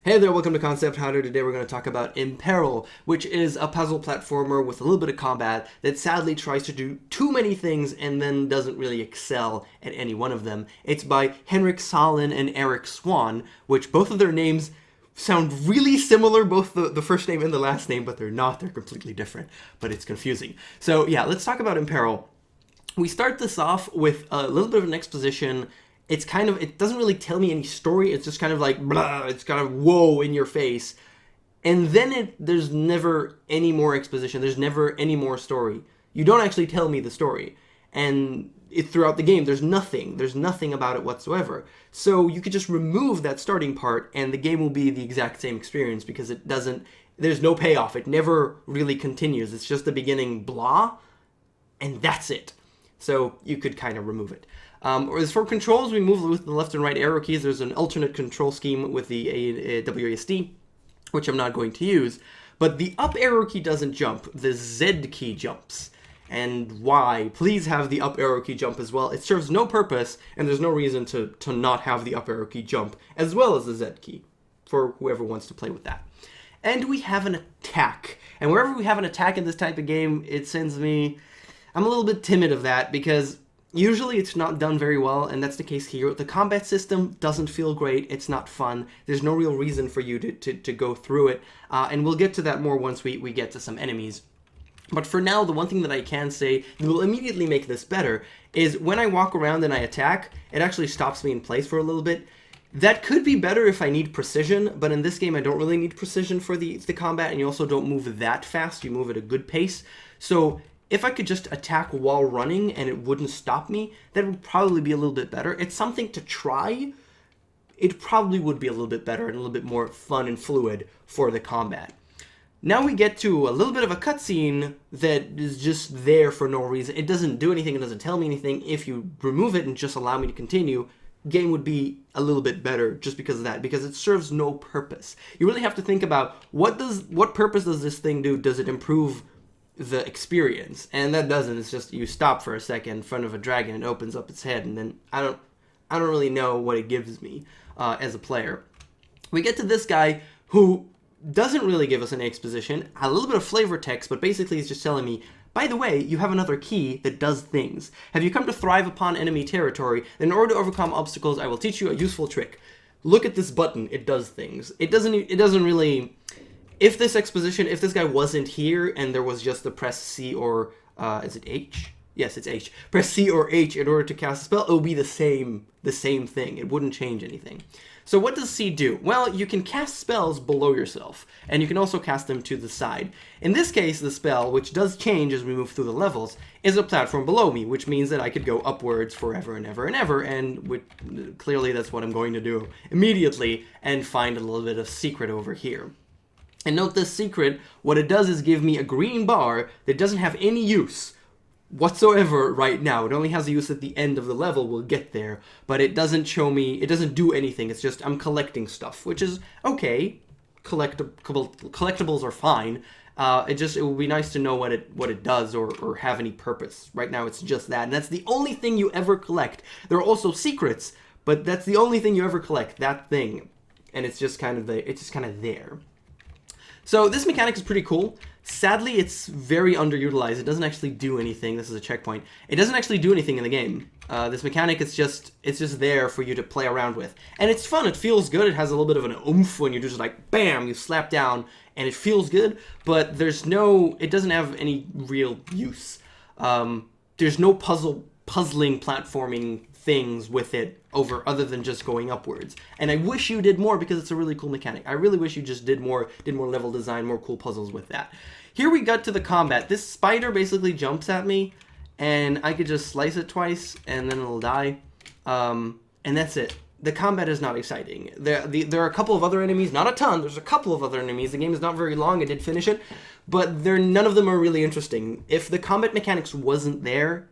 Hey there, welcome to Concept Hunter. Today we're going to talk about Imperil, which is a puzzle platformer with a little bit of combat that sadly tries to do too many things and then doesn't really excel at any one of them. It's by Henrik Salin and Eric Swan, which both of their names sound really similar, both the first name and the last name, but they're not. They're completely different, but it's confusing. So yeah, let's talk about Imperil. We start this off with a little bit of an exposition. It doesn't really tell me any story. It's just kind of like, blah, it's kind of whoa in your face. And then there's never any more exposition. There's never any more story. You don't actually tell me the story. And throughout the game, there's nothing. There's nothing about it whatsoever. So you could just remove that starting part and the game will be the exact same experience because there's no payoff. It never really continues. It's just the beginning blah, and that's it. So you could kind of remove it. As for controls, we move with the left and right arrow keys. There's an alternate control scheme with the WASD, which I'm not going to use. But the up arrow key doesn't jump. The Z key jumps. And why? Please have the up arrow key jump as well. It serves no purpose, and there's no reason to not have the up arrow key jump, as well as the Z key, for whoever wants to play with that. And we have an attack. And wherever we have an attack in this type of game, it sends me... I'm a little bit timid of that, because... usually it's not done very well, and that's the case here. The combat system doesn't feel great. It's not fun. There's no real reason for you to go through it, and we'll get to that more once we get to some enemies. But for now, the one thing that I can say that will immediately make this better is when I walk around and I attack, it actually stops me in place for a little bit. That could be better if I need precision, but in this game I don't really need precision for the combat, and you also don't move that fast. You move at a good pace. So if I could just attack while running and it wouldn't stop me, that would probably be a little bit better. It's something to try. It probably would be a little bit better and a little bit more fun and fluid for the combat. Now we get to a little bit of a cutscene that is just there for no reason. It doesn't do anything. It doesn't tell me anything. If you remove it and just allow me to continue, game would be a little bit better just because of that, because it serves no purpose. You really have to think about what purpose does this thing do? Does it improve the experience? And that doesn't. It's just you stop for a second in front of a dragon and it opens up its head, and then I don't really know what it gives me as a player. We get to this guy who doesn't really give us any exposition, a little bit of flavor text, but basically he's just telling me, by the way, you have another key that does things. Have you come to thrive upon enemy territory? Then in order to overcome obstacles, I will teach you a useful trick. Look at this button. It does things. It doesn't really... If this guy wasn't here and there was just the press C or, is it H? Yes, it's H. Press C or H in order to cast a spell, it would be the same thing. It wouldn't change anything. So what does C do? Well, you can cast spells below yourself, and you can also cast them to the side. In this case, the spell, which does change as we move through the levels, is a platform below me, which means that I could go upwards forever and ever and ever, and clearly that's what I'm going to do immediately, and find a little bit of secret over here. And note this secret, what it does is give me a green bar that doesn't have any use whatsoever right now. It only has a use at the end of the level. We'll get there. But it doesn't show me, it doesn't do anything. It's just I'm collecting stuff, which is okay. Collectibles are fine. It would be nice to know what it does or have any purpose. Right now it's just that. And that's the only thing you ever collect. There are also secrets, but that's the only thing you ever collect, that thing. And it's just kind of there. So this mechanic is pretty cool. Sadly, it's very underutilized. It doesn't actually do anything. This is a checkpoint. It doesn't actually do anything in the game. This mechanic is just there for you to play around with. And it's fun. It feels good. It has a little bit of an oomph when you just like, bam, you slap down and it feels good. But it doesn't have any real use. There's no puzzling platforming things with it other than just going upwards. And I wish you did more because it's a really cool mechanic. I really wish you just did more level design, more cool puzzles with that. Here we got to the combat. This spider basically jumps at me and I could just slice it twice and then it'll die. And that's it. The combat is not exciting. There are a couple of other enemies, not a ton, there's a couple of other enemies. The game is not very long, I did finish it, but none of them are really interesting. If the combat mechanics wasn't there,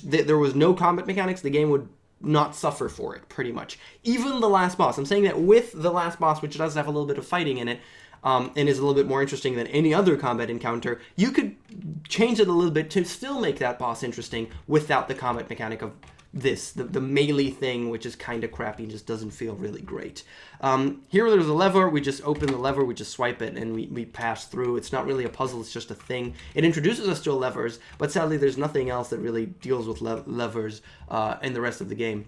there was no combat mechanics, the game would not suffer for it, pretty much. Even the last boss. I'm saying that with the last boss, which does have a little bit of fighting in it, and is a little bit more interesting than any other combat encounter, you could change it a little bit to still make that boss interesting without the combat mechanic of the melee thing, which is kind of crappy and just doesn't feel really great. Here there's a lever. We just open the lever, we just swipe it, and we pass through. It's not really a puzzle, it's just a thing. It introduces us to levers, but sadly there's nothing else that really deals with levers in the rest of the game.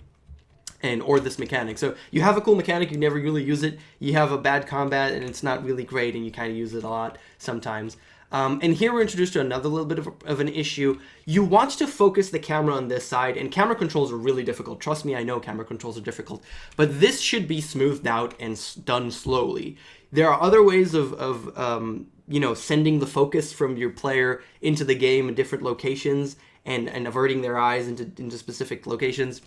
Or this mechanic. So you have a cool mechanic, you never really use it. You have a bad combat, and it's not really great, and you kind of use it a lot sometimes. And here we're introduced to another little bit of an issue. You want to focus the camera on this side, and camera controls are really difficult. Trust me, I know camera controls are difficult. But this should be smoothed out and done slowly. There are other ways of you know, sending the focus from your player into the game in different locations and averting their eyes into specific locations.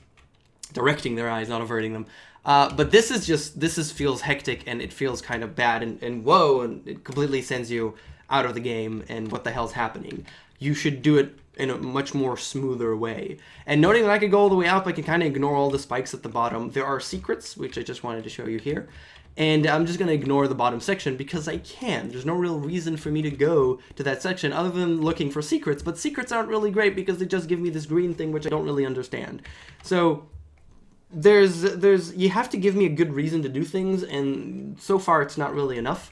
Directing their eyes, not averting them. But this feels hectic, and it feels kind of bad, and whoa, and it completely sends you out of the game, and what the hell's happening? You should do it in a much more smoother way. And noting that I could go all the way up, I can kind of ignore all the spikes at the bottom. There are secrets, which I just wanted to show you here. And I'm just going to ignore the bottom section because I can. There's no real reason for me to go to that section other than looking for secrets, but secrets aren't really great because they just give me this green thing, which I don't really understand. So you have to give me a good reason to do things, and so far it's not really enough.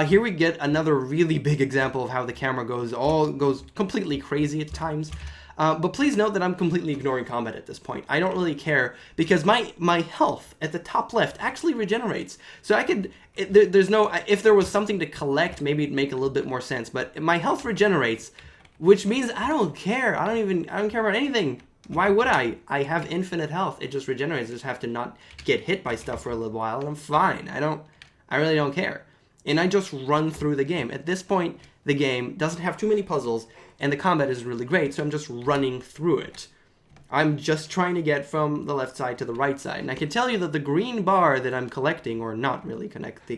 Here we get another really big example of how the camera goes completely crazy at times. But please note that I'm completely ignoring combat at this point. I don't really care because my health at the top left actually regenerates. So I could, if there was something to collect, maybe it'd make a little bit more sense. But my health regenerates, which means I don't care. I don't care about anything. Why would I? I have infinite health. It just regenerates. I just have to not get hit by stuff for a little while, and I'm fine. I really don't care. And I just run through the game. At this point, the game doesn't have too many puzzles, and the combat is really great, so I'm just running through it. I'm just trying to get from the left side to the right side. And I can tell you that the green bar that I'm collecting, or not really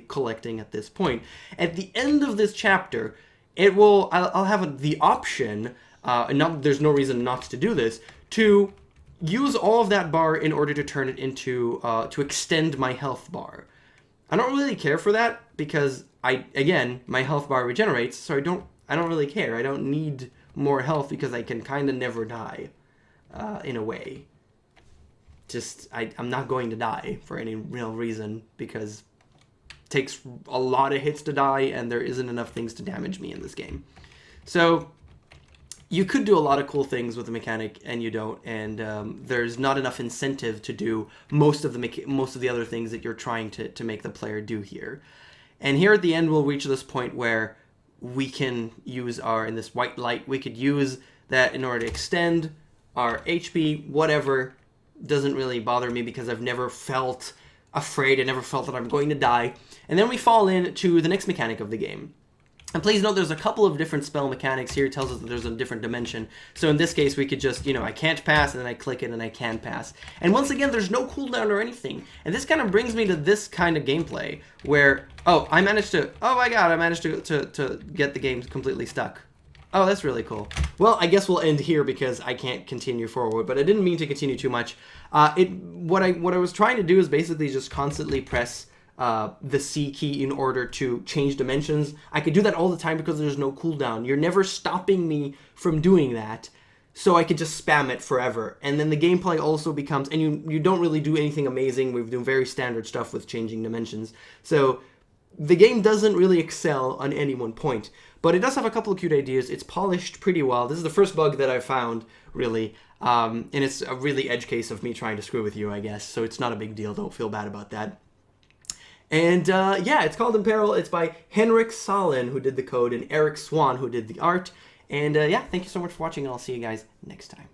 collecting at this point, at the end of this chapter, I'll have the option, there's no reason not to do this, to use all of that bar in order to turn it into, to extend my health bar. I don't really care for that because my health bar regenerates, so I don't really care. I don't need more health because I can kind of never die, in a way. I'm not going to die for any real reason because it takes a lot of hits to die and there isn't enough things to damage me in this game. So you could do a lot of cool things with the mechanic, and you don't, and there's not enough incentive to do most of the other things that you're trying to make the player do here. And here at the end, we'll reach this point where we can use in this white light, we could use that in order to extend our HP, whatever. Doesn't really bother me because I've never felt afraid, I never felt that I'm going to die. And then we fall into the next mechanic of the game. And please note there's a couple of different spell mechanics here. It tells us that there's a different dimension. So in this case, we could just, I can't pass, and then I click it, and I can pass. And once again, there's no cooldown or anything. And this kind of brings me to this kind of gameplay where, oh my god, I managed to get the game completely stuck. Oh, that's really cool. Well, I guess we'll end here because I can't continue forward, but I didn't mean to continue too much. What I was trying to do is basically just constantly press the C key in order to change dimensions. I could do that all the time because there's no cooldown. You're never stopping me from doing that, so I could just spam it forever. And then the gameplay also becomes, and you don't really do anything amazing. We've done very standard stuff with changing dimensions. So the game doesn't really excel on any one point, but it does have a couple of cute ideas. It's polished pretty well. This is the first bug that I found, really, and it's a really edge case of me trying to screw with you, I guess, so it's not a big deal. Don't feel bad about that. And yeah, it's called Imperil. It's by Henrik Salin, who did the code, and Eric Swan, who did the art. And yeah, thank you so much for watching, and I'll see you guys next time.